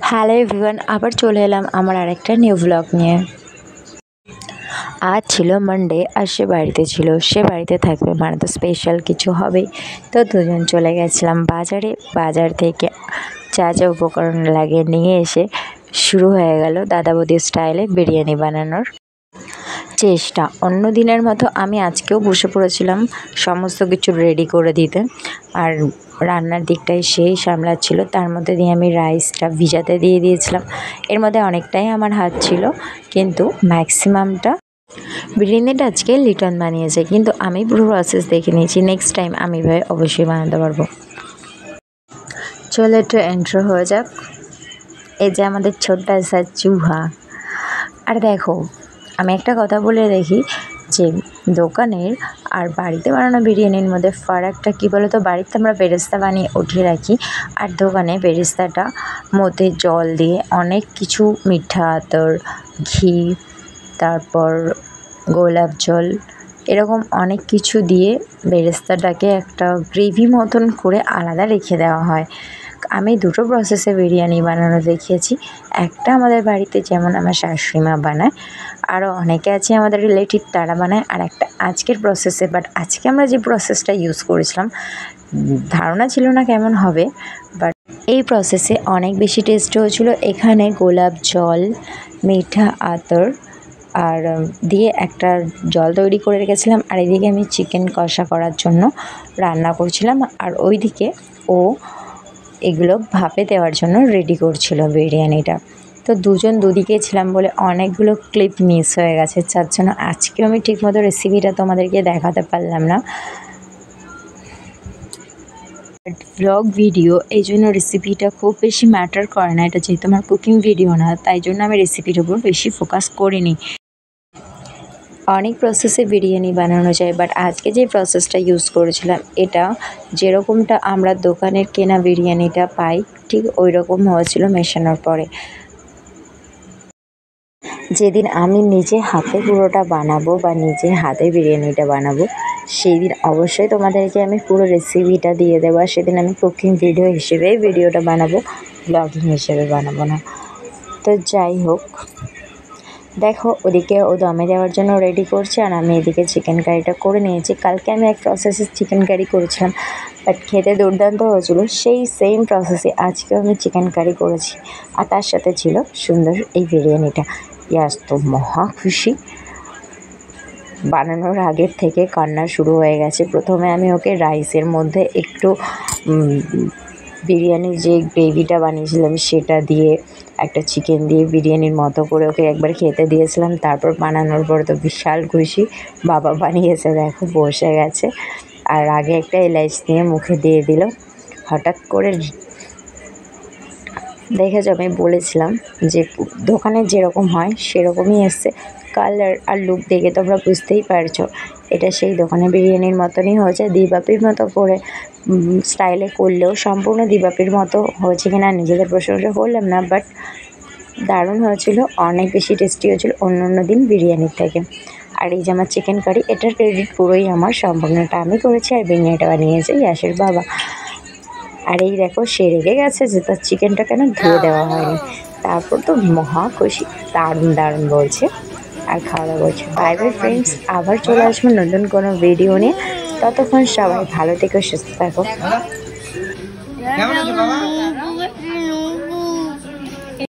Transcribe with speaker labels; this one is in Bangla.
Speaker 1: হ্যালো এভরিওয়ান, আবার চলে এলাম আমার আরেকটা নিউ ব্লগ নিয়ে। আজ ছিল মানডে আর সে বাড়িতে ছিল, সে বাড়িতে থাকবে মানে তো স্পেশাল কিছু হবেই। তো দুজন চলে গেছিলাম বাজারে। বাজার থেকে যা যা উপকরণ লাগে নিয়ে এসে শুরু হয়ে গেল দাদা বৌদি স্টাইলে বিরিয়ানি বানানোর চেষ্টা। অন্য দিনের মতো আমি আজকেও বসে পড়েছিলাম সমস্ত কিছু রেডি করে দিতে, আর রান্নার দিকটাই সেই সামলাচ্ছিল। তার মধ্যে দিয়ে আমি রাইসটা ভিজাতে দিয়ে দিয়েছিলাম। এর মধ্যে অনেকটাই আমার হাত ছিল, কিন্তু ম্যাক্সিমামটা বিরিয়ানিটা আজকে লিটন বানিয়েছে, কিন্তু আমি পুরো প্রসেস দেখে নিয়েছি। নেক্সট টাইম আমি ভাই অবশ্যই বানাতে পারবো। চলো একটু এন্ট্রো হয়ে যাক। এই যে আমাদের ছোট্ট একটা চুহা। আর দেখো, আমি একটা কথা বলে দেখি যে দোকানের আর বাড়িতে বানানো বিরিয়ানির মধ্যে ফারাকটা কী বলো তো? বাড়িতে আমরা বেরেস্তা বানিয়ে উঠিয়ে রাখি, আর দোকানে বেরেস্তাটা মধ্যে জল দিয়ে অনেক কিছু মিঠা আতর, ঘি, তারপর গোলাপ জল, এরকম অনেক কিছু দিয়ে বেরেস্তাটাকে একটা গ্রেভি মতন করে আলাদা রেখে দেওয়া হয়। আমি দুটো প্রসেসে বিরিয়ানি বানানো দেখিয়েছি। একটা আমাদের বাড়িতে যেমন আমার শাশুড়ি মা বানায়, আরও অনেকে আছে আমাদের রিলেটিভ তারা বানায়, আর একটা আজকের প্রসেসে। বাট আজকে আমরা যে প্রসেসটা ইউজ করেছিলাম, ধারণা ছিল না কেমন হবে, বাট এই প্রসেসে অনেক বেশি টেস্ট হয়েছিল। এখানে গোলাপ জল, মিঠা আতর আর দিয়ে একটা জল তৈরি করে রেখেছিলাম, আর এদিকে আমি চিকেন কষা করার জন্য রান্না করছিলাম, আর ওইদিকে ও এগুলো ভাপে দেওয়ার জন্য রেডি করছিল বিরিয়ানিটা। তো দুজন দুদিকে ছিলাম বলে অনেকগুলো ক্লিপ মিস হয়ে গেছে, যার জন্য আজকেও আমি ঠিকমতো রেসিপিটা তোমাদেরকে দেখাতে পারলাম না। ব্লগ ভিডিও, এই জন্য রেসিপিটা খুব বেশি ম্যাটার করে না। এটা যেহেতু আমার কুকিং ভিডিও না, তাই জন্য আমি রেসিপির উপর বেশি ফোকাস করিনি। অনেক প্রসেসে বিরিয়ানি বানানো যায়, বাট আজকে যে প্রসেসটা ইউজ করেছিলাম, এটা যেরকমটা আমরা দোকানের কেনা বিরিয়ানিটা পাই ঠিক ওই রকম হয়েছিল মেশানোর পরে। যেদিন আমি নিজে হাতে পুরোটা বানাবো বা নিজে হাতে বিরিয়ানিটা বানাবো, সেই দিন অবশ্যই তোমাদেরকে আমি পুরো রেসিপিটা দিয়ে দেবো। আর সেদিন আমি কুকিং ভিডিও হিসেবেই ভিডিওটা বানাবো, ব্লগিং হিসেবে বানাবো না। তো যাই হোক, দেখো ওদিকে ও দমে দেওয়ার জন্য রেডি করছে, আর আমি এদিকে চিকেন কারিটা করে নিয়েছি। কালকে আমি এক প্রসেসে চিকেন কারি করেছিলাম, বাট খেতে দুর্দান্ত হয়েছিল। সেই সেম প্রসেসে আজকেও আমি চিকেন কারি করেছি, আর তার সাথে ছিল সুন্দর এই বিরিয়ানিটা। ইয়াস, তো মহা খুশি। বানানোর আগের থেকে কান্না শুরু হয়ে গেছে। প্রথমে আমি ওকে রাইসের মধ্যে একটু বিরিয়ানির যে গ্রেভিটা বানিয়েছিলাম সেটা দিয়ে, একটা চিকেন দিয়ে বিরিয়ানির মতো করে ওকে একবার খেতে দিয়েছিলাম। তারপর বানানোর পর তো বিশাল খুশি, বাবা বানিয়েছে দেখো, বসে গেছে। আর আগে একটা এলাচ নিয়ে মুখে দিয়ে দিল। হঠাৎ করে দেখেছো, আমি বলেছিলাম যে দোকানে যেরকম হয় সেরকমই এসছে। কালার আর লুক দেখে তোমরা বুঝতেই পারছো এটা সেই দোকানের বিরিয়ানির মতনই হয়েছে। দিবাপির মতো করে স্টাইলে করলেও সম্পূর্ণ দিবাপির মতো হয়েছে কিনা নিজেদের প্রশংসা করলাম না, বাট দারুণ হয়েছিল, অনেক বেশি টেস্টি হয়েছিল অন্য দিন বিরিয়ানির থেকে। আর এই যে আমার চিকেন কারি, এটার ক্রেডিট পুরোই আমার, সম্পূর্ণটা আমি করেছি, আর বিরিয়ানিটা বানিয়েছে ইয়াসের বাবা। আর এই দেখো, সে রেগে গেছে যে তার চিকেনটা কেন ধুয়ে দেওয়া হয়নি। তারপর তো মহা খুশি, দারুণ বলছে, আর খাওয়া দাওয়া করছে। বাই বাই ফ্রেন্ডস, আবার চলে আসবো নতুন কোনো ভিডিও নিয়ে। ততক্ষণ সবাই ভালো থেকো, সুস্থ থাকো।